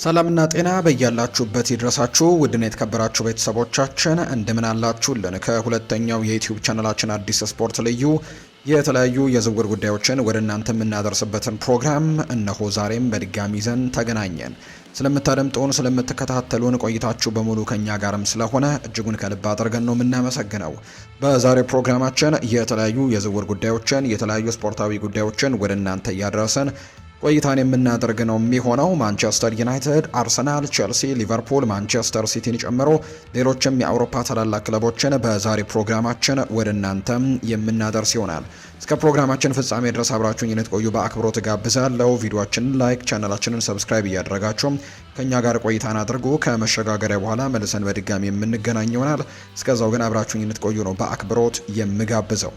ሰላምና ጤና በያላችሁበት ይድረሳችሁ ውድና የተከበራችሁ ቤተሰቦቻችን እንደምን አላችሁልን? ከሁለተኛው የዩቲዩብ ቻናላችን አዲስ ስፖርት ልዩ የተለያዩ የዝውውር ጉዳዮችን ወደ እናንተ የምናደርስበትን ፕሮግራም እነሆ ዛሬም በድጋሚ ይዘን ተገናኘን። ስለምታደምጡን ስለምትከታተሉን ቆይታችሁ በሙሉ ከኛ ጋርም ስለሆነ እጅጉን ከልብ አድርገን ነው የምናመሰግነው። በዛሬው ፕሮግራማችን የተለያዩ የዝውውር ጉዳዮችን የተለያዩ ስፖርታዊ ጉዳዮችን ወደ እናንተ እያደረሰን ቆይታን የምናደርግ ነው የሚሆነው። ማንቸስተር ዩናይትድ፣ አርሰናል፣ ቼልሲ፣ ሊቨርፑል፣ ማንቸስተር ሲቲን ጨምሮ ሌሎችም የአውሮፓ ታላላቅ ክለቦችን በዛሬ ፕሮግራማችን ወደ እናንተም የምናደርስ ይሆናል። እስከ ፕሮግራማችን ፍጻሜ ድረስ አብራችሁን እንድትቆዩ በአክብሮት ጋብዛለሁ። ቪዲዮአችንን ላይክ፣ ቻናላችንን ሰብስክራይብ እያደረጋችሁ ከኛ ጋር ቆይታን አድርጉ። ከመሸጋገሪያ በኋላ መልሰን በድጋሚ የምንገናኝ ይሆናል። እስከዛው ግን አብራችሁን እንድትቆዩ ነው በአክብሮት የምጋብዘው።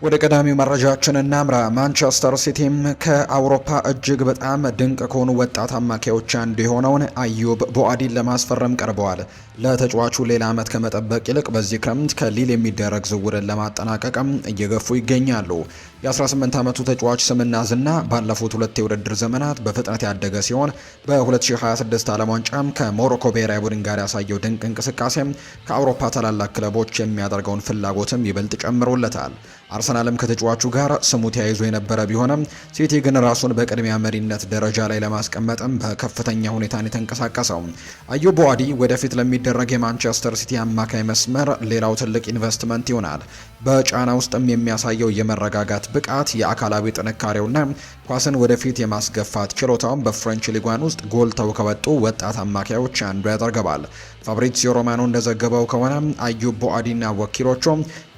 ወደ ቀዳሚው መረጃችን እናምራ። ማንቸስተር ሲቲም ከአውሮፓ እጅግ በጣም ድንቅ ከሆኑ ወጣት አማካዮች አንዱ የሆነውን አዩብ ቦአዲን ለማስፈረም ቀርበዋል። ለተጫዋቹ ሌላ ዓመት ከመጠበቅ ይልቅ በዚህ ክረምት ከሊል የሚደረግ ዝውውርን ለማጠናቀቅም እየገፉ ይገኛሉ። የ18 ዓመቱ ተጫዋች ስምና ዝና ባለፉት ሁለት የውድድር ዘመናት በፍጥነት ያደገ ሲሆን በ2026 ዓለም ዋንጫም ከሞሮኮ ብሔራዊ ቡድን ጋር ያሳየው ድንቅ እንቅስቃሴም ከአውሮፓ ታላላቅ ክለቦች የሚያደርገውን ፍላጎትም ይበልጥ ጨምሮለታል። አርሰናልም ከተጫዋቹ ጋር ስሙ ተያይዞ የነበረ ቢሆንም ሲቲ ግን ራሱን በቅድሚያ መሪነት ደረጃ ላይ ለማስቀመጥም በከፍተኛ ሁኔታ የተንቀሳቀሰው አዩብ ቦአዲ ወደፊት ለሚደረግ የማንቸስተር ሲቲ አማካይ መስመር ሌላው ትልቅ ኢንቨስትመንት ይሆናል። በጫና ውስጥም የሚያሳየው የመረጋጋት ብቃት፣ የአካላዊ ጥንካሬውና ኳስን ወደፊት የማስገፋት ችሎታውን በፍሬንች ሊጓን ውስጥ ጎልተው ከወጡ ወጣት አማካዮች አንዱ ያደርገዋል። ፋብሪዚዮ ሮማኖ እንደዘገበው ከሆነ አዩብ ቦአዲና ወኪሎቹ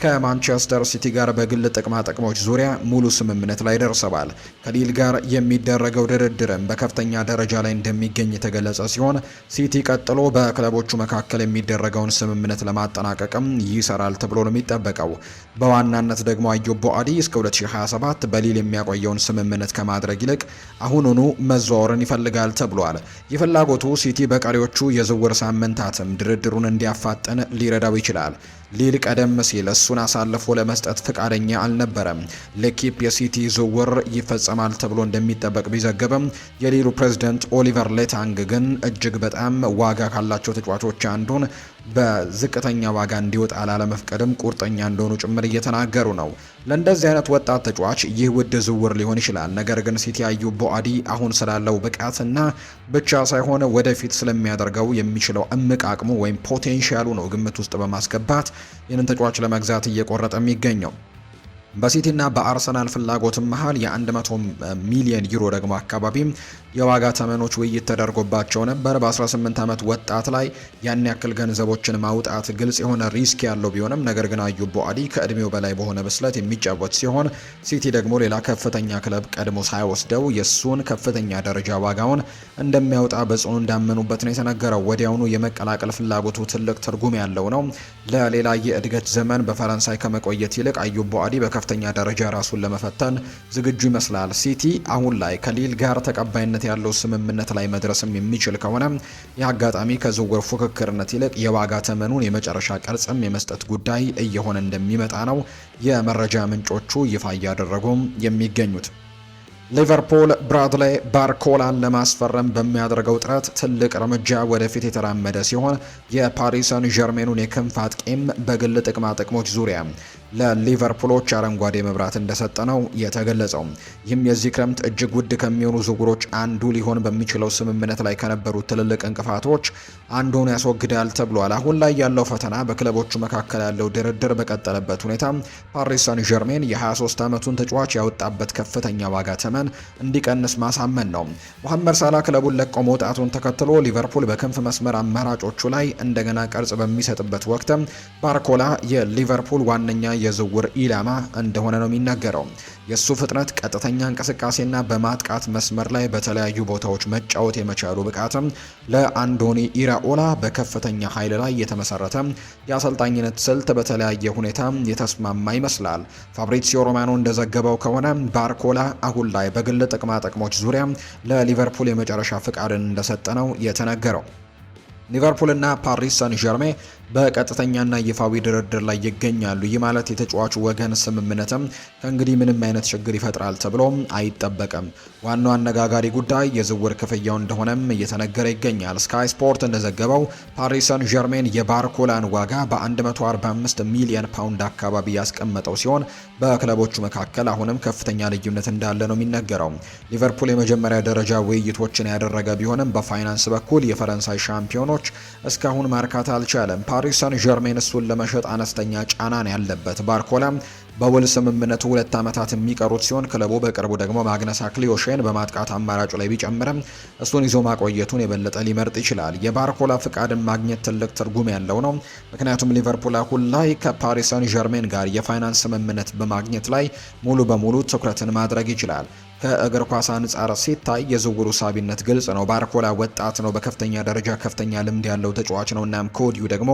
ከማንቸስተር ሲቲ ጋር በግል ጥቅማ ጥቅሞች ዙሪያ ሙሉ ስምምነት ላይ ደርሰዋል። ከሊል ጋር የሚደረገው ድርድርም በከፍተኛ ደረጃ ላይ እንደሚገኝ የተገለጸ ሲሆን ሲቲ ቀጥሎ በክለቦቹ መካከል የሚደረገውን ስምምነት ለማጠናቀቅም ይሰራል ተብሎ ነው የሚጠበቀው። በዋናነት ደግሞ አዩብ ቦአዲ እስከ 2027 በሊል የሚያቆየውን ስምምነት ከማድረግ ይልቅ አሁኑኑ መዘዋወርን ይፈልጋል ተብሏል። የፍላጎቱ ሲቲ በቀሪዎቹ የዝውውር ሳምንታትም ድርድሩን እንዲያፋጥን ሊረዳው ይችላል። ሊል ቀደም ሲል እሱን አሳልፎ ለመስጠት ፍቃደኛ አልነበረም። ለኪፕ የሲቲ ዝውውር ይፈጸማል ተብሎ እንደሚጠበቅ ቢዘገብም የሊሉ ፕሬዝዳንት ኦሊቨር ሌታንግ ግን እጅግ በጣም ዋጋ ካላቸው ተጫዋቾች አንዱን በዝቅተኛ ዋጋ እንዲወጣ ላለመፍቀድም ቁርጠኛ እንደሆኑ ጭምር እየተናገሩ ነው። ለእንደዚህ አይነት ወጣት ተጫዋች ይህ ውድ ዝውውር ሊሆን ይችላል። ነገር ግን ሲቲ አዩብ ቦአዲ አሁን ስላለው ብቃትና ብቻ ሳይሆን ወደፊት ስለሚያደርገው የሚችለው እምቅ አቅሙ ወይም ፖቴንሻሉ ነው ግምት ውስጥ በማስገባት ይህንን ተጫዋች ለመግዛት እየቆረጠ የሚገኘው። በሲቲና በአርሰናል ፍላጎትም መሃል የ100 ሚሊዮን ዩሮ ደግሞ አካባቢ የዋጋ ተመኖች ውይይት ተደርጎባቸው ነበር። በ18 ዓመት ወጣት ላይ ያን ያክል ገንዘቦችን ማውጣት ግልጽ የሆነ ሪስክ ያለው ቢሆንም ነገር ግን አዩብ ቦአዲ ከእድሜው በላይ በሆነ ብስለት የሚጫወት ሲሆን ሲቲ ደግሞ ሌላ ከፍተኛ ክለብ ቀድሞ ሳይወስደው የሱን ከፍተኛ ደረጃ ዋጋውን እንደሚያወጣ በጽኑ እንዳመኑበት ነው የተነገረው። ወዲያውኑ የመቀላቀል ፍላጎቱ ትልቅ ትርጉም ያለው ነው። ለሌላ የእድገት ዘመን በፈረንሳይ ከመቆየት ይልቅ አዩብ ቦአዲ በከፍተኛ ደረጃ ራሱን ለመፈተን ዝግጁ ይመስላል። ሲቲ አሁን ላይ ከሊል ጋር ተቀባይነት ያለው ስምምነት ላይ መድረስም የሚችል ከሆነ ይህ አጋጣሚ ከዝውውር ፉክክርነት ይልቅ የዋጋ ተመኑን የመጨረሻ ቅርጽም የመስጠት ጉዳይ እየሆነ እንደሚመጣ ነው የመረጃ ምንጮቹ ይፋ እያደረጉም የሚገኙት። ሊቨርፑል ብራድሌ ባርኮላን ለማስፈረም በሚያደርገው ጥረት ትልቅ እርምጃ ወደፊት የተራመደ ሲሆን የፓሪስ ሰን ዠርሜኑን የክንፍ አጥቂም በግል ጥቅማ ጥቅሞች ዙሪያ ለሊቨርፑሎች አረንጓዴ መብራት እንደሰጠ ነው የተገለጸው። ይህም የዚህ ክረምት እጅግ ውድ ከሚሆኑ ዝውውሮች አንዱ ሊሆን በሚችለው ስምምነት ላይ ከነበሩት ትልልቅ እንቅፋቶች አንዱን ያስወግዳል ተብሏል። አሁን ላይ ያለው ፈተና በክለቦቹ መካከል ያለው ድርድር በቀጠለበት ሁኔታ ፓሪስ ሰን ዠርሜን የ23 ዓመቱን ተጫዋች ያወጣበት ከፍተኛ ዋጋ ተመን እንዲቀንስ ማሳመን ነው። መሐመድ ሳላ ክለቡን ለቆ መውጣቱን ተከትሎ ሊቨርፑል በክንፍ መስመር አማራጮቹ ላይ እንደገና ቅርጽ በሚሰጥበት ወቅት ባርኮላ የሊቨርፑል ዋነኛ የዝውውር ኢላማ እንደሆነ ነው የሚነገረው። የሱ ፍጥነት፣ ቀጥተኛ እንቅስቃሴና በማጥቃት መስመር ላይ በተለያዩ ቦታዎች መጫወት የመቻሉ ብቃትም ለአንዶኒ ኢራኦላ በከፍተኛ ኃይል ላይ የተመሰረተ የአሰልጣኝነት ስልት በተለያየ ሁኔታ የተስማማ ይመስላል። ፋብሪዚዮ ሮማኖ እንደዘገበው ከሆነ ባርኮላ አሁን ላይ በግል ጥቅማ ጥቅሞች ዙሪያ ለሊቨርፑል የመጨረሻ ፍቃድን እንደሰጠ ነው የተነገረው። ሊቨርፑልና ፓሪስ ሰን ዠርሜ በቀጥተኛና ይፋዊ ድርድር ላይ ይገኛሉ። ይህ ማለት የተጫዋቹ ወገን ስምምነትም ከእንግዲህ ምንም አይነት ችግር ይፈጥራል ተብሎ አይጠበቅም። ዋናው አነጋጋሪ ጉዳይ የዝውውር ክፍያው እንደሆነም እየተነገረ ይገኛል። ስካይ ስፖርት እንደዘገበው ፓሪስ ሰን ዠርሜን የባርኮላን ዋጋ በ145 ሚሊዮን ፓውንድ አካባቢ ያስቀመጠው ሲሆን በክለቦቹ መካከል አሁንም ከፍተኛ ልዩነት እንዳለ ነው የሚነገረው። ሊቨርፑል የመጀመሪያ ደረጃ ውይይቶችን ያደረገ ቢሆንም በፋይናንስ በኩል የፈረንሳይ ሻምፒዮኖች እስካሁን ማርካት አልቻለም። ፓሪስ ሰን ዠርሜን እሱን ለመሸጥ አነስተኛ ጫናን ያለበት ባርኮላ በውል ስምምነቱ 2 ዓመታት የሚቀሩት ሲሆን ክለቡ በቅርቡ ደግሞ ማግነስ አክሊዮሼን በማጥቃት አማራጩ ላይ ቢጨምርም እሱን ይዞ ማቆየቱን የበለጠ ሊመርጥ ይችላል። የባርኮላ ፍቃድን ማግኘት ትልቅ ትርጉም ያለው ነው። ምክንያቱም ሊቨርፑል አሁን ላይ ከፓሪስ ሰን ዠርሜን ጋር የፋይናንስ ስምምነት በማግኘት ላይ ሙሉ በሙሉ ትኩረትን ማድረግ ይችላል። ከእግር ኳስ አንጻር ሲታይ የዝውውሩ ሳቢነት ግልጽ ነው። ባርኮላ ወጣት ነው፣ በከፍተኛ ደረጃ ከፍተኛ ልምድ ያለው ተጫዋች ነው። እናም ከወዲሁ ደግሞ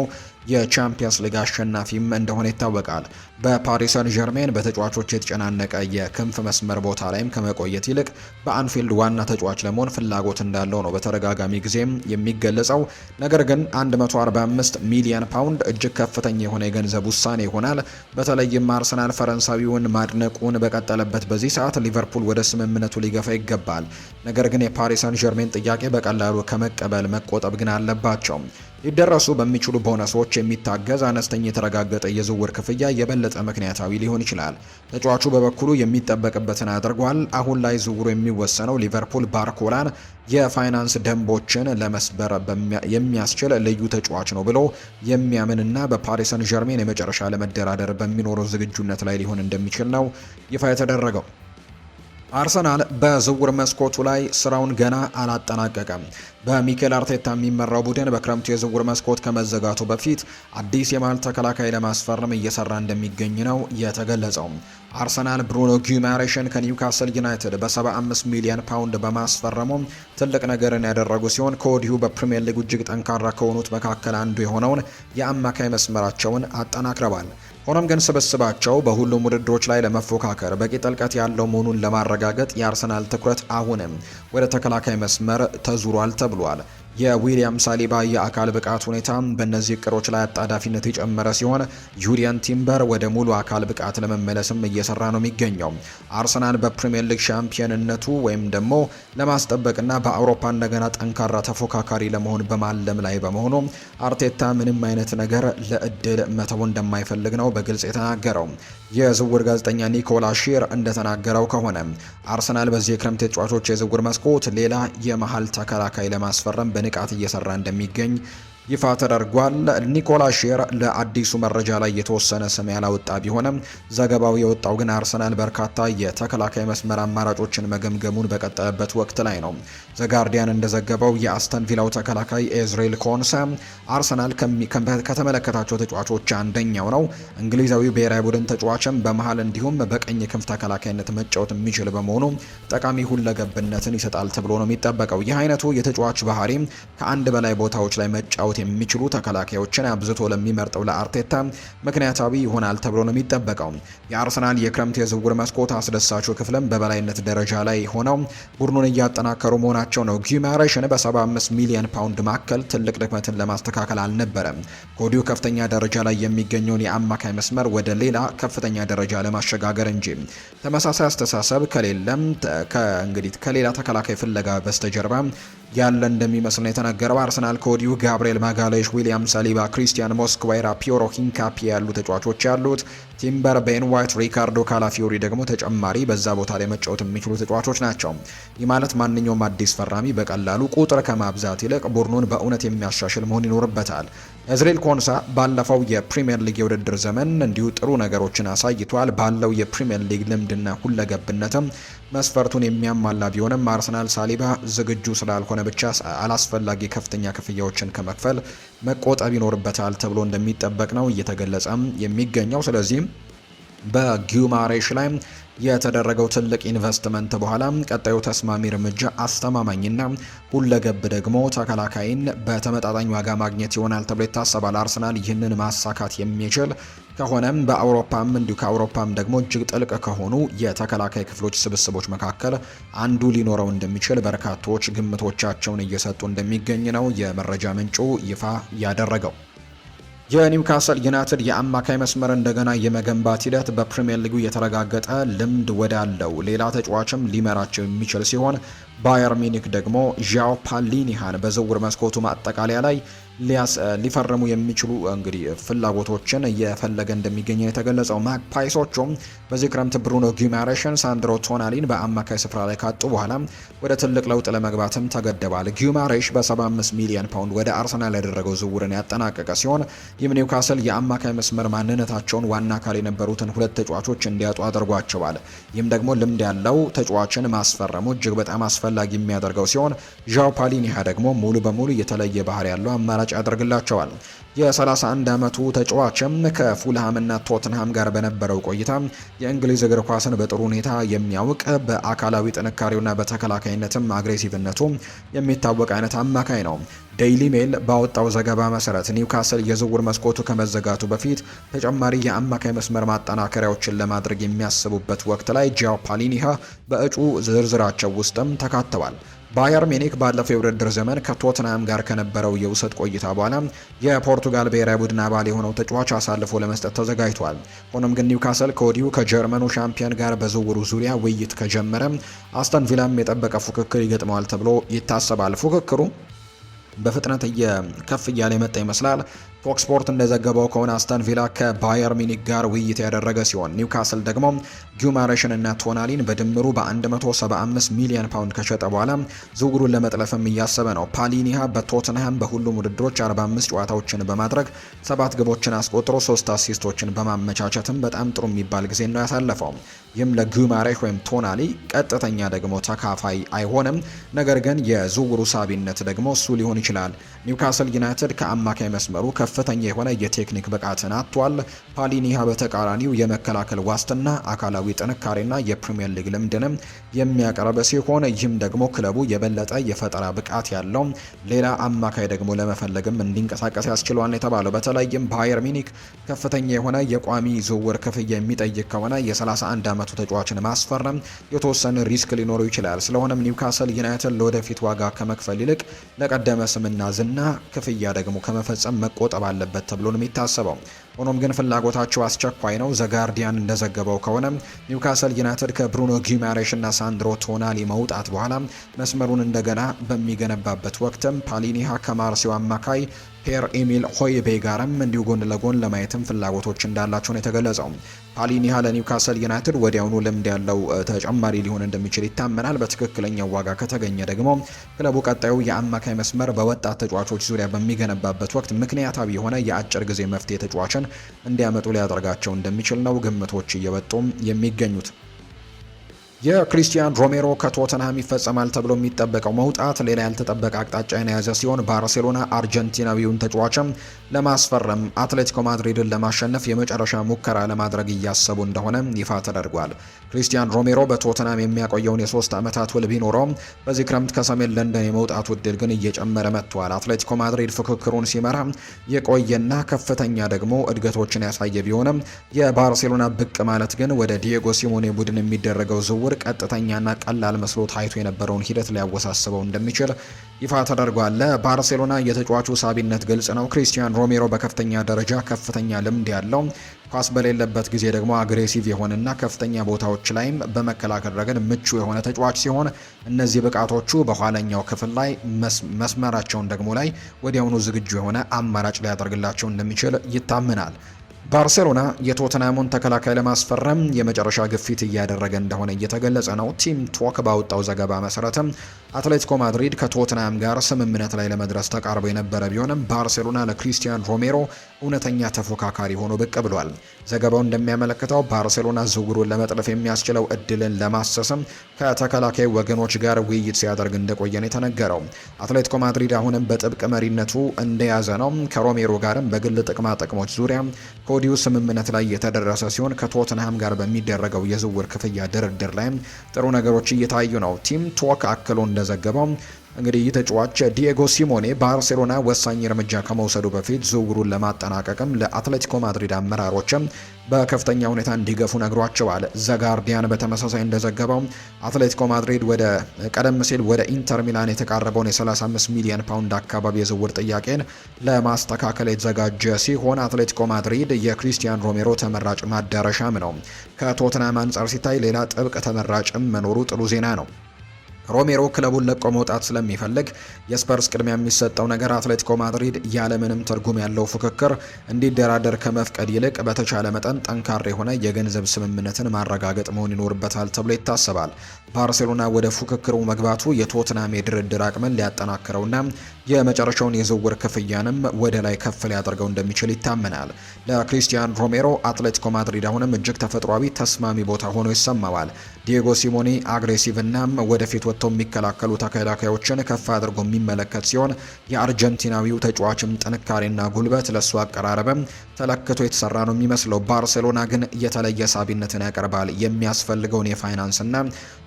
የቻምፒየንስ ሊግ አሸናፊም እንደሆነ ይታወቃል። በፓሪስ ሰን ዠርሜን በተጫዋቾች የተጨናነቀ የክንፍ መስመር ቦታ ላይም ከመቆየት ይልቅ በአንፊልድ ዋና ተጫዋች ለመሆን ፍላጎት እንዳለው ነው በተደጋጋሚ ጊዜም የሚገለጸው። ነገር ግን 145 ሚሊዮን ፓውንድ እጅግ ከፍተኛ የሆነ የገንዘብ ውሳኔ ይሆናል። በተለይም አርሰናል ፈረንሳዊውን ማድነቁን በቀጠለበት በዚህ ሰዓት ሊቨርፑል ወደ ስምምነቱ ሊገፋ ይገባል። ነገር ግን የፓሪስ ሰን ዠርሜን ጥያቄ በቀላሉ ከመቀበል መቆጠብ ግን አለባቸው። ሊደረሱ በሚችሉ ቦነሶች የሚታገዝ አነስተኛ የተረጋገጠ የዝውውር ክፍያ የበለጠ ምክንያታዊ ሊሆን ይችላል። ተጫዋቹ በበኩሉ የሚጠበቅበትን አድርጓል። አሁን ላይ ዝውውሩ የሚወሰነው ሊቨርፑል ባርኮላን የፋይናንስ ደንቦችን ለመስበር የሚያስችል ልዩ ተጫዋች ነው ብሎ የሚያምንና በፓሪስ ሰን ዠርሜን የመጨረሻ ለመደራደር በሚኖረው ዝግጁነት ላይ ሊሆን እንደሚችል ነው ይፋ የተደረገው። አርሰናል በዝውውር መስኮቱ ላይ ስራውን ገና አላጠናቀቀም። በሚኬል አርቴታ የሚመራው ቡድን በክረምቱ የዝውውር መስኮት ከመዘጋቱ በፊት አዲስ የመሃል ተከላካይ ለማስፈረም እየሰራ እንደሚገኝ ነው የተገለጸው። አርሰናል ብሩኖ ጊማሬሽን ከኒውካስል ዩናይትድ በ75 ሚሊዮን ፓውንድ በማስፈረሙ ትልቅ ነገርን ያደረጉ ሲሆን ከወዲሁ በፕሪሚየር ሊግ እጅግ ጠንካራ ከሆኑት መካከል አንዱ የሆነውን የአማካይ መስመራቸውን አጠናክረዋል። ሆኖም ግን ስብስባቸው በሁሉም ውድድሮች ላይ ለመፎካከር በቂ ጥልቀት ያለው መሆኑን ለማረጋገጥ የአርሰናል ትኩረት አሁንም ወደ ተከላካይ መስመር ተዙሯል ተብሏል። የዊሊያም ሳሊባ የአካል ብቃት ሁኔታ በእነዚህ እቅዶች ላይ አጣዳፊነት የጨመረ ሲሆን ጁሊያን ቲምበር ወደ ሙሉ አካል ብቃት ለመመለስም እየሰራ ነው የሚገኘው። አርሰናል በፕሪሚየር ሊግ ሻምፒዮንነቱ ወይም ደግሞ ለማስጠበቅና በአውሮፓ እንደገና ጠንካራ ተፎካካሪ ለመሆን በማለም ላይ በመሆኑ አርቴታ ምንም አይነት ነገር ለእድል መተው እንደማይፈልግ ነው በግልጽ የተናገረው። የዝውውር ጋዜጠኛ ኒኮላ ሺር እንደተናገረው ከሆነ አርሰናል በዚህ የክረምት ተጫዋቾች የዝውውር መስኮት ሌላ የመሃል ተከላካይ ለማስፈረም በንቃት እየሰራ እንደሚገኝ ይፋ ተደርጓል። ኒኮላ ሼር ለአዲሱ መረጃ ላይ የተወሰነ ስም ያላወጣ ቢሆንም ዘገባው የወጣው ግን አርሰናል በርካታ የተከላካይ መስመር አማራጮችን መገምገሙን በቀጠለበት ወቅት ላይ ነው። ዘጋርዲያን እንደዘገበው የአስተን ቪላው ተከላካይ ኤዝሬል ኮንሳ አርሰናል ከተመለከታቸው ተጫዋቾች አንደኛው ነው። እንግሊዛዊው ብሔራዊ ቡድን ተጫዋችም በመሃል እንዲሁም በቀኝ ክንፍ ተከላካይነት መጫወት የሚችል በመሆኑ ጠቃሚ ሁለገብነትን ይሰጣል ተብሎ ነው የሚጠበቀው። ይህ አይነቱ የተጫዋች ባህሪ ከአንድ በላይ ቦታዎች ላይ መጫወት የሚችሉ ተከላካዮችን አብዝቶ ለሚመርጠው ለአርቴታ ምክንያታዊ ይሆናል ተብሎ ነው የሚጠበቀው። የአርሰናል የክረምት የዝውውር መስኮት አስደሳቹ ክፍልም በበላይነት ደረጃ ላይ ሆነው ቡድኑን እያጠናከሩ መሆናቸው ነው። ጊማሬሽን በ75 ሚሊዮን ፓውንድ ማከል ትልቅ ድክመትን ለማስተካከል አልነበረም። ከወዲሁ ከፍተኛ ደረጃ ላይ የሚገኘውን የአማካይ መስመር ወደ ሌላ ከፍተኛ ደረጃ ለማሸጋገር እንጂ ተመሳሳይ አስተሳሰብ ከሌላ ተከላካይ ፍለጋ በስተጀርባ ያለ እንደሚመስል ነው የተነገረው። አርሰናል ከወዲሁ ጋብሪኤል ማጋሌሽ፣ ዊሊያም ሳሊባ፣ ክሪስቲያን ሞስኩዌራ፣ ፒዮሮ ሂንካፒ ያሉ ተጫዋቾች ያሉት ቲምበር፣ ቤን ዋይት፣ ሪካርዶ ካላፊዮሪ ደግሞ ተጨማሪ በዛ ቦታ ላይ መጫወት የሚችሉ ተጫዋቾች ናቸው። ይህ ማለት ማንኛውም አዲስ ፈራሚ በቀላሉ ቁጥር ከማብዛት ይልቅ ቡድኑን በእውነት የሚያሻሽል መሆን ይኖርበታል። ኤዝሬል ኮንሳ ባለፈው የፕሪሚየር ሊግ የውድድር ዘመን እንዲሁ ጥሩ ነገሮችን አሳይቷል። ባለው የፕሪሚየር ሊግ ልምድና ሁለገብነትም መስፈርቱን የሚያሟላ ቢሆንም አርሰናል ሳሊባ ዝግጁ ስላልሆነ ብቻ አላስፈላጊ ከፍተኛ ክፍያዎችን ከመክፈል መቆጠብ ይኖርበታል ተብሎ እንደሚጠበቅ ነው እየተገለጸም የሚገኘው። ስለዚህ በጊማሬሽ ላይ የተደረገው ትልቅ ኢንቨስትመንት በኋላ ቀጣዩ ተስማሚ እርምጃ አስተማማኝና ሁለገብ ደግሞ ተከላካይን በተመጣጣኝ ዋጋ ማግኘት ይሆናል ተብሎ ይታሰባል። አርሰናል ይህንን ማሳካት የሚችል ከሆነም በአውሮፓም እንዲሁ ከአውሮፓም ደግሞ እጅግ ጥልቅ ከሆኑ የተከላካይ ክፍሎች ስብስቦች መካከል አንዱ ሊኖረው እንደሚችል በርካቶች ግምቶቻቸውን እየሰጡ እንደሚገኝ ነው የመረጃ ምንጩ ይፋ ያደረገው። የኒውካስል ዩናይትድ የአማካይ መስመር እንደገና የመገንባት ሂደት በፕሪሚየር ሊጉ የተረጋገጠ ልምድ ወዳለው ሌላ ተጫዋችም ሊመራቸው የሚችል ሲሆን ባየር ሚኒክ ደግሞ ዣኦ ፓሊኒሃን በዝውውር መስኮቱ ማጠቃለያ ላይ ሊፈርሙ የሚችሉ እንግዲህ ፍላጎቶችን እየፈለገ እንደሚገኝ የተገለጸው። ማክፓይሶቹም በዚህ ክረምት ብሩኖ ጊማሬሽን፣ ሳንድሮ ቶናሊን በአማካይ ስፍራ ላይ ካጡ በኋላ ወደ ትልቅ ለውጥ ለመግባትም ተገደዋል። ጊማሬሽ በ75 ሚሊዮን ፓውንድ ወደ አርሰናል ያደረገው ዝውውርን ያጠናቀቀ ሲሆን ይህም ኒውካስል የአማካይ መስመር ማንነታቸውን ዋና አካል የነበሩትን ሁለት ተጫዋቾች እንዲያጡ አድርጓቸዋል። ይህም ደግሞ ልምድ ያለው ተጫዋችን ማስፈረሙ እጅግ በጣም አስፈላጊ የሚያደርገው ሲሆን ዣኦ ፓሊኒሃ ደግሞ ሙሉ በሙሉ የተለየ ባህሪ ያለው አማራጭ ያደርግላቸዋል። የ31 ዓመቱ ተጫዋችም ከፉልሃምና ቶትንሃም ጋር በነበረው ቆይታ የእንግሊዝ እግር ኳስን በጥሩ ሁኔታ የሚያውቅ በአካላዊ ጥንካሬውና በተከላካይነትም አግሬሲቭነቱ የሚታወቅ አይነት አማካይ ነው። ዴይሊ ሜል ባወጣው ዘገባ መሰረት ኒውካስል የዝውውር መስኮቱ ከመዘጋቱ በፊት ተጨማሪ የአማካይ መስመር ማጠናከሪያዎችን ለማድረግ የሚያስቡበት ወቅት ላይ ዣኦ ፓሊኒሃ በእጩ ዝርዝራቸው ውስጥም ተካተዋል። ባየር ሚኒክ ባለፈው የውድድር ዘመን ከቶትናም ጋር ከነበረው የውሰት ቆይታ በኋላ የፖርቱጋል ብሔራዊ ቡድን አባል የሆነው ተጫዋች አሳልፎ ለመስጠት ተዘጋጅቷል። ሆኖም ግን ኒውካስል ከወዲሁ ከጀርመኑ ሻምፒዮን ጋር በዝውውሩ ዙሪያ ውይይት ከጀመረ አስተን ቪላም የጠበቀ ፉክክር ይገጥመዋል ተብሎ ይታሰባል። ፉክክሩ በፍጥነት ከፍ እያለ የመጣ ይመስላል። ፎክስ ስፖርት እንደዘገበው ከሆነ አስተን ቪላ ከባየር ሚኒክ ጋር ውይይት ያደረገ ሲሆን ኒውካስል ደግሞ ጊማሬሽን እና ቶናሊን በድምሩ በ175 ሚሊዮን ፓውንድ ከሸጠ በኋላ ዝውውሩን ለመጥለፍም እያሰበ ነው። ፓሊኒሃ በቶትንሃም በሁሉም ውድድሮች 45 ጨዋታዎችን በማድረግ 7 ግቦችን አስቆጥሮ 3 አሲስቶችን በማመቻቸትም በጣም ጥሩ የሚባል ጊዜ ነው ያሳለፈው። ይህም ለጊማሬሽ ወይም ቶናሊ ቀጥተኛ ደግሞ ተካፋይ አይሆንም። ነገር ግን የዝውውሩ ሳቢነት ደግሞ እሱ ሊሆን ይችላል። ኒውካስል ዩናይትድ ከአማካይ መስመሩ ከፍተኛ የሆነ የቴክኒክ ብቃትን አጥቷል። ፓሊኒሃ በተቃራኒው የመከላከል ዋስትና፣ አካላዊ ጥንካሬና የፕሪሚየር ሊግ ልምድንም የሚያቀርብ ሲሆን ይህም ደግሞ ክለቡ የበለጠ የፈጠራ ብቃት ያለው ሌላ አማካይ ደግሞ ለመፈለግም እንዲንቀሳቀስ ያስችለዋል የተባለው። በተለይም ባየር ሚኒክ ከፍተኛ የሆነ የቋሚ ዝውውር ክፍያ የሚጠይቅ ከሆነ የ31 ዓመቱ ተጫዋችን ማስፈረም የተወሰነ ሪስክ ሊኖረው ይችላል። ስለሆነም ኒውካስል ዩናይትድ ለወደፊት ዋጋ ከመክፈል ይልቅ ለቀደመ ስምና ዝና ክፍያ ደግሞ ከመፈጸም መቆጠብ አለበት ተብሎ ነው የሚታሰበው። ሆኖም ግን ፍላጎታቸው አስቸኳይ ነው። ዘጋርዲያን እንደዘገበው ከሆነ ኒውካስል ዩናይትድ ከብሩኖ ጊማሬሽ እና ሳንድሮ ቶናሊ መውጣት በኋላ መስመሩን እንደገና በሚገነባበት ወቅትም ፓሊኒሃ ከማርሲው አማካይ ፔር ኤሚል ሆይቤ ጋርም እንዲሁ ጎን ለጎን ለማየትም ፍላጎቶች እንዳላቸው ነው የተገለጸው። ፓሊኒሃ ለኒውካስል ዩናይትድ ወዲያውኑ ልምድ ያለው ተጨማሪ ሊሆን እንደሚችል ይታመናል። በትክክለኛው ዋጋ ከተገኘ ደግሞ ክለቡ ቀጣዩ የአማካይ መስመር በወጣት ተጫዋቾች ዙሪያ በሚገነባበት ወቅት ምክንያታዊ የሆነ የአጭር ጊዜ መፍትሄ ተጫዋችን እንዲያመጡ ሊያደርጋቸው እንደሚችል ነው ግምቶች እየወጡም የሚገኙት። የክሪስቲያን ሮሜሮ ከቶተንሃም ይፈጸማል ተብሎ የሚጠበቀው መውጣት ሌላ ያልተጠበቀ አቅጣጫ የያዘ ሲሆን ባርሴሎና አርጀንቲናዊውን ተጫዋችም ለማስፈረም አትሌቲኮ ማድሪድን ለማሸነፍ የመጨረሻ ሙከራ ለማድረግ እያሰቡ እንደሆነ ይፋ ተደርጓል። ክሪስቲያን ሮሜሮ በቶተንሃም የሚያቆየውን የ3 ዓመታት ውል ቢኖረውም በዚህ ክረምት ከሰሜን ለንደን የመውጣቱ እድል ግን እየጨመረ መጥቷል። አትሌቲኮ ማድሪድ ፍክክሩን ሲመራ የቆየና ከፍተኛ ደግሞ እድገቶችን ያሳየ ቢሆንም የባርሴሎና ብቅ ማለት ግን ወደ ዲየጎ ሲሞኔ ቡድን የሚደረገው ዝውውር ቀጥተኛና ቀላል መስሎ ታይቶ የነበረውን ሂደት ሊያወሳስበው እንደሚችል ይፋ ተደርጓል። ለባርሴሎና የተጫዋቹ ሳቢነት ግልጽ ነው። ክሪስቲያን ሮሜሮ በከፍተኛ ደረጃ ከፍተኛ ልምድ ያለው ኳስ በሌለበት ጊዜ ደግሞ አግሬሲቭ የሆነና ከፍተኛ ቦታዎች ላይም በመከላከል ረገድ ምቹ የሆነ ተጫዋች ሲሆን እነዚህ ብቃቶቹ በኋለኛው ክፍል ላይ መስመራቸውን ደግሞ ላይ ወዲያውኑ ዝግጁ የሆነ አማራጭ ሊያደርግላቸው እንደሚችል ይታመናል። ባርሴሎና የቶተናሙን ተከላካይ ለማስፈረም የመጨረሻ ግፊት እያደረገ እንደሆነ እየተገለጸ ነው። ቲም ቶክ ባወጣው ዘገባ መሰረትም አትሌቲኮ ማድሪድ ከቶተናም ጋር ስምምነት ላይ ለመድረስ ተቃርቦ የነበረ ቢሆንም ባርሴሎና ለክሪስቲያን ሮሜሮ እውነተኛ ተፎካካሪ ሆኖ ብቅ ብሏል። ዘገባው እንደሚያመለክተው ባርሴሎና ዝውውሩን ለመጥለፍ የሚያስችለው እድልን ለማሰስም ከተከላካይ ወገኖች ጋር ውይይት ሲያደርግ እንደቆየ ነው የተነገረው። አትሌቲኮ ማድሪድ አሁንም በጥብቅ መሪነቱ እንደያዘ ነው። ከሮሜሮ ጋርም በግል ጥቅማ ጥቅሞች ዙሪያ ከወዲሁ ስምምነት ላይ የተደረሰ ሲሆን ከቶትንሃም ጋር በሚደረገው የዝውውር ክፍያ ድርድር ላይም ጥሩ ነገሮች እየታዩ ነው። ቲም ቶክ አክሎ እንደዘገበው እንግዲህ ይህ ተጫዋች ዲየጎ ሲሞኔ ባርሴሎና ወሳኝ እርምጃ ከመውሰዱ በፊት ዝውውሩን ለማጠናቀቅም ለአትሌቲኮ ማድሪድ አመራሮችም በከፍተኛ ሁኔታ እንዲገፉ ነግሯቸዋል። ዘጋርዲያን በተመሳሳይ እንደዘገበው አትሌቲኮ ማድሪድ ቀደም ሲል ወደ ኢንተር ሚላን የተቃረበውን የ35 ሚሊዮን ፓውንድ አካባቢ የዝውውር ጥያቄን ለማስተካከል የተዘጋጀ ሲሆን አትሌቲኮ ማድሪድ የክሪስቲያን ሮሜሮ ተመራጭ ማዳረሻም ነው። ከቶትናም አንጻር ሲታይ ሌላ ጥብቅ ተመራጭም መኖሩ ጥሩ ዜና ነው። ሮሜሮ ክለቡን ለቆ መውጣት ስለሚፈልግ የስፐርስ ቅድሚያ የሚሰጠው ነገር አትሌቲኮ ማድሪድ ያለምንም ትርጉም ያለው ፉክክር እንዲደራደር ከመፍቀድ ይልቅ በተቻለ መጠን ጠንካራ የሆነ የገንዘብ ስምምነትን ማረጋገጥ መሆን ይኖርበታል ተብሎ ይታሰባል። ባርሴሎና ወደ ፉክክሩ መግባቱ የቶትናም የድርድር አቅምን ሊያጠናክረውና የመጨረሻውን የዝውውር ክፍያንም ወደ ላይ ከፍ ሊያደርገው እንደሚችል ይታመናል። ለክሪስቲያን ሮሜሮ አትሌቲኮ ማድሪድ አሁንም እጅግ ተፈጥሯዊ ተስማሚ ቦታ ሆኖ ይሰማዋል። ዲየጎ ሲሞኔ አግሬሲቭ እና ወደፊት ወጥተው የሚከላከሉ ተከላካዮችን ከፍ አድርጎ የሚመለከት ሲሆን የአርጀንቲናዊው ተጫዋችም ጥንካሬና ጉልበት ለሱ አቀራረብም ተለክቶ የተሰራ ነው የሚመስለው። ባርሴሎና ግን የተለየ ሳቢነትን ያቀርባል። የሚያስፈልገውን የፋይናንስና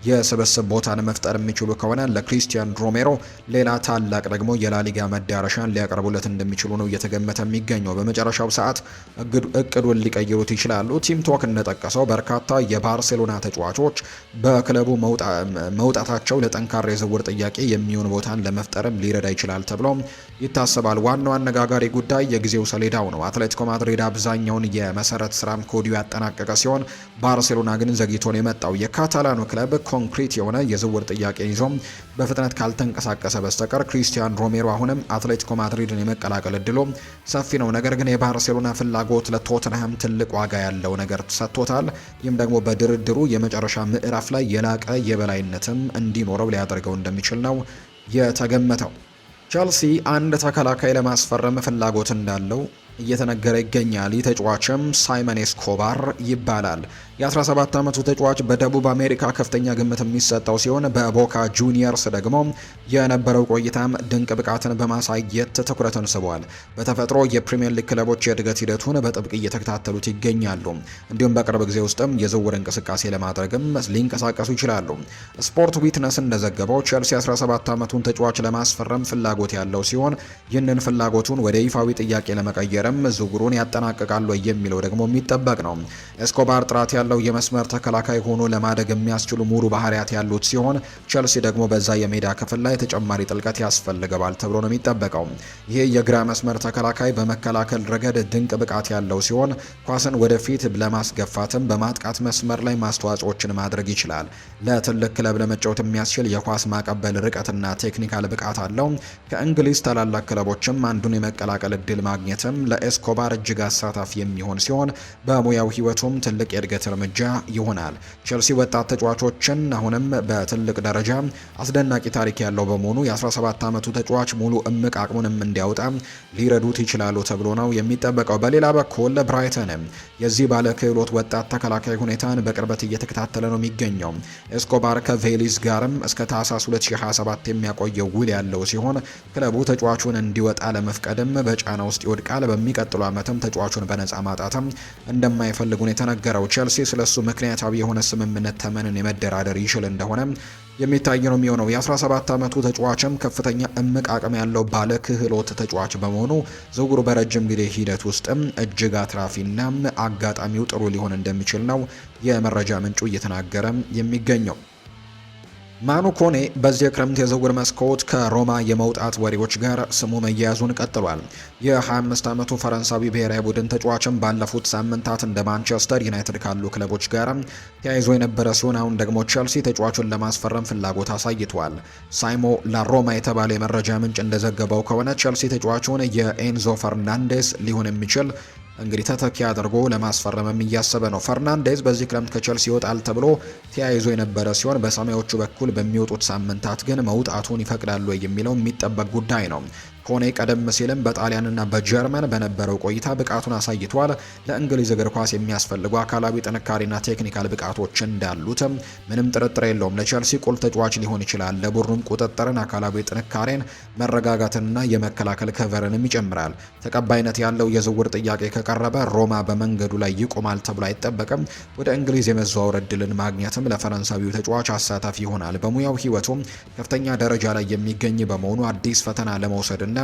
የስብስብ ቦታን መፍጠር የሚችሉ ከሆነ ለክሪስቲያን ሮሜሮ ሌላ ታላቅ ደግሞ የላሊጋ መዳረሻን ሊያቀርቡለት እንደሚችሉ ነው እየተገመተ የሚገኘው። በመጨረሻው ሰዓት እቅዱን ሊቀይሩት ይችላሉ። ቲም ቶክ እንደጠቀሰው በርካታ የባርሴሎና ተጫዋቾች በክለቡ መውጣታቸው ለጠንካራ የዝውውር ጥያቄ የሚሆን ቦታን ለመፍጠርም ሊረዳ ይችላል ተብሎ ይታሰባል። ዋናው አነጋጋሪ ጉዳይ የጊዜው ሰሌዳው ነው። አትሌቲኮ ማድሪድ አብዛኛውን የመሰረት ስራም ከወዲሁ ያጠናቀቀ ሲሆን ባርሴሎና ግን ዘግይቶ ነው የመጣው። የካታላኑ ክለብ ኮንክሪት የሆነ የዝውውር ጥያቄ ይዞ በፍጥነት ካልተንቀሳቀሰ በስተቀር ክሪስቲያን ሮሜሮ አሁንም አትሌቲኮ ማድሪድን የመቀላቀል እድሉ ሰፊ ነው። ነገር ግን የባርሴሎና ፍላጎት ለቶትንሃም ትልቅ ዋጋ ያለው ነገር ሰጥቶታል። ይህም ደግሞ በድርድሩ የመጨረሻ ምዕራፍ ላይ የላቀ የበላይነትም እንዲኖረው ሊያደርገው እንደሚችል ነው የተገመተው። ቸልሲ አንድ ተከላካይ ለማስፈረም ፍላጎት እንዳለው እየተነገረ ይገኛል። ይህ ተጫዋችም ሳይመን ኤስኮባር ይባላል። የ17 ዓመቱ ተጫዋች በደቡብ አሜሪካ ከፍተኛ ግምት የሚሰጠው ሲሆን በቦካ ጁኒየርስ ደግሞ የነበረው ቆይታም ድንቅ ብቃትን በማሳየት ትኩረትን ስቧል። በተፈጥሮ የፕሪሚየር ሊግ ክለቦች የእድገት ሂደቱን በጥብቅ እየተከታተሉት ይገኛሉ። እንዲሁም በቅርብ ጊዜ ውስጥም የዝውውር እንቅስቃሴ ለማድረግም ሊንቀሳቀሱ ይችላሉ። ስፖርት ዊትነስ እንደዘገበው ቼልሲ 17 ዓመቱን ተጫዋች ለማስፈረም ፍላጎት ያለው ሲሆን ይህንን ፍላጎቱን ወደ ይፋዊ ጥያቄ ለመቀየርም ዝውውሩን ያጠናቅቃሉ የሚለው ደግሞ የሚጠበቅ ነው። ኤስኮባር ጥራት ያለው የመስመር ተከላካይ ሆኖ ለማደግ የሚያስችሉ ሙሉ ባህሪያት ያሉት ሲሆን ቼልሲ ደግሞ በዛ የሜዳ ክፍል ላይ ተጨማሪ ጥልቀት ያስፈልገዋል ተብሎ ነው የሚጠበቀው። ይሄ የግራ መስመር ተከላካይ በመከላከል ረገድ ድንቅ ብቃት ያለው ሲሆን ኳስን ወደፊት ለማስገፋትም በማጥቃት መስመር ላይ ማስተዋጽኦችን ማድረግ ይችላል። ለትልቅ ክለብ ለመጫወት የሚያስችል የኳስ ማቀበል ርቀትና ቴክኒካል ብቃት አለው። ከእንግሊዝ ታላላቅ ክለቦችም አንዱን የመቀላቀል እድል ማግኘትም ለኤስኮባር እጅግ አሳታፊ የሚሆን ሲሆን በሙያው ህይወቱም ትልቅ የእድገት እርምጃ ይሆናል። ቼልሲ ወጣት ተጫዋቾችን አሁንም በትልቅ ደረጃ አስደናቂ ታሪክ ያለው በመሆኑ የ17 ዓመቱ ተጫዋች ሙሉ እምቅ አቅሙንም እንዲያወጣ ሊረዱት ይችላሉ ተብሎ ነው የሚጠበቀው። በሌላ በኩል ብራይተን የዚህ ባለ ክህሎት ወጣት ተከላካይ ሁኔታን በቅርበት እየተከታተለ ነው የሚገኘው። ኤስኮባር ከቬሊዝ ጋርም እስከ ታህሳስ 2027 የሚያቆየው ውል ያለው ሲሆን ክለቡ ተጫዋቹን እንዲወጣ ለመፍቀድም በጫና ውስጥ ይወድቃል። በሚቀጥለው ዓመትም ተጫዋቹን በነፃ ማጣትም እንደማይፈልጉን የተነገረው ቼልሲ ስለሱ ምክንያታዊ የሆነ ስምምነት ተመንን የመደራደር ይችል እንደሆነ የሚታይ ነው የሚሆነው። የ17 ዓመቱ ተጫዋችም ከፍተኛ እምቅ አቅም ያለው ባለ ክህሎት ተጫዋች በመሆኑ ዝውውሩ በረጅም ጊዜ ሂደት ውስጥም እጅግ አትራፊና አጋጣሚው ጥሩ ሊሆን እንደሚችል ነው የመረጃ ምንጩ እየተናገረ የሚገኘው። ማኑ ኮኔ በዚህ የክረምት የዝውውር መስኮት ከሮማ የመውጣት ወሬዎች ጋር ስሙ መያያዙን ቀጥሏል። የ25 ዓመቱ ፈረንሳዊ ብሔራዊ ቡድን ተጫዋችም ባለፉት ሳምንታት እንደ ማንቸስተር ዩናይትድ ካሉ ክለቦች ጋር ተያይዞ የነበረ ሲሆን አሁን ደግሞ ቼልሲ ተጫዋቹን ለማስፈረም ፍላጎት አሳይቷል። ሳይሞ ላሮማ የተባለ የመረጃ ምንጭ እንደዘገበው ከሆነ ቼልሲ ተጫዋቹን የኤንዞ ፈርናንዴስ ሊሆን የሚችል እንግዲህ ተተኪ አድርጎ ለማስፈረምም እያሰበ ነው። ፈርናንዴዝ በዚህ ክረምት ከቼልሲ ይወጣል ተብሎ ተያይዞ የነበረ ሲሆን በሰማዮቹ በኩል በሚወጡት ሳምንታት ግን መውጣቱን ይፈቅዳሉ የሚለው የሚጠበቅ ጉዳይ ነው። ኮኔ ቀደም ሲልም በጣሊያንና በጀርመን በነበረው ቆይታ ብቃቱን አሳይቷል። ለእንግሊዝ እግር ኳስ የሚያስፈልጉ አካላዊ ጥንካሬና ቴክኒካል ብቃቶች እንዳሉትም ምንም ጥርጥር የለውም። ለቼልሲ ቁልፍ ተጫዋች ሊሆን ይችላል። ለቡድኑም ቁጥጥርን፣ አካላዊ ጥንካሬን፣ መረጋጋትንና የመከላከል ከቨርንም ይጨምራል። ተቀባይነት ያለው የዝውውር ጥያቄ ከቀረበ ሮማ በመንገዱ ላይ ይቆማል ተብሎ አይጠበቅም። ወደ እንግሊዝ የመዘዋወር እድልን ማግኘትም ለፈረንሳዊው ተጫዋች አሳታፊ ይሆናል። በሙያው ህይወቱም ከፍተኛ ደረጃ ላይ የሚገኝ በመሆኑ አዲስ ፈተና ለመውሰድና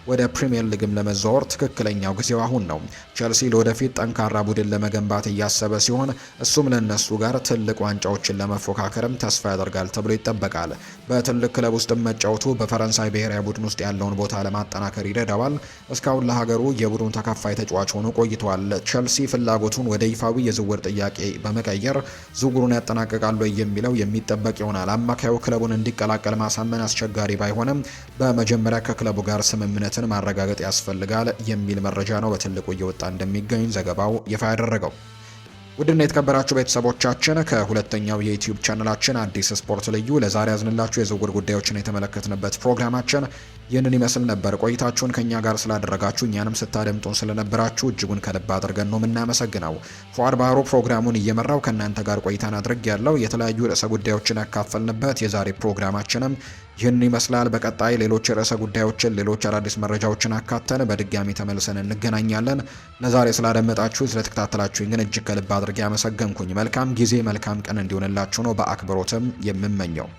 ወደ ፕሪሚየር ሊግም ለመዘዋወር ትክክለኛው ጊዜው አሁን ነው። ቼልሲ ለወደፊት ጠንካራ ቡድን ለመገንባት እያሰበ ሲሆን እሱም ለነሱ ጋር ትልቅ ዋንጫዎችን ለመፎካከርም ተስፋ ያደርጋል ተብሎ ይጠበቃል። በትልቅ ክለብ ውስጥ መጫወቱ በፈረንሳይ ብሔራዊ ቡድን ውስጥ ያለውን ቦታ ለማጠናከር ይረዳዋል። እስካሁን ለሀገሩ የቡድኑ ተካፋይ ተጫዋች ሆኖ ቆይቷል። ቼልሲ ፍላጎቱን ወደ ይፋዊ የዝውውር ጥያቄ በመቀየር ዝውውሩን ያጠናቅቃሉ የሚለው የሚጠበቅ ይሆናል። አማካዩ ክለቡን እንዲቀላቀል ማሳመን አስቸጋሪ ባይሆንም በመጀመሪያ ከክለቡ ጋር ስምምነትን ማረጋገጥ ያስፈልጋል የሚል መረጃ ነው በትልቁ እየወጣ እንደሚገኝ ዘገባው ይፋ ያደረገው። ውድና የተከበራችሁ ቤተሰቦቻችን ከሁለተኛው የዩቲዩብ ቻናላችን አዲስ ስፖርት ልዩ ለዛሬ ያዝንላችሁ የዝውውር ጉዳዮችን የተመለከትንበት ፕሮግራማችን ይህንን ይመስል ነበር። ቆይታችሁን ከኛ ጋር ስላደረጋችሁ እኛንም ስታደምጡን ስለነበራችሁ እጅጉን ከልብ አድርገን ነው የምናመሰግነው። ፉአድ ባህሩ ፕሮግራሙን እየመራው ከእናንተ ጋር ቆይታን አድርግ ያለው የተለያዩ ርዕሰ ጉዳዮችን ያካፈልንበት የዛሬ ፕሮግራማችንም ይህን ይመስላል። በቀጣይ ሌሎች ርዕሰ ጉዳዮችን፣ ሌሎች አዳዲስ መረጃዎችን አካተን በድጋሚ ተመልሰን እንገናኛለን። ለዛሬ ስላደመጣችሁ ስለተከታተላችሁኝ ግን እጅግ ከልብ አድርጌ አመሰገንኩኝ። መልካም ጊዜ፣ መልካም ቀን እንዲሆንላችሁ ነው በአክብሮትም የምመኘው።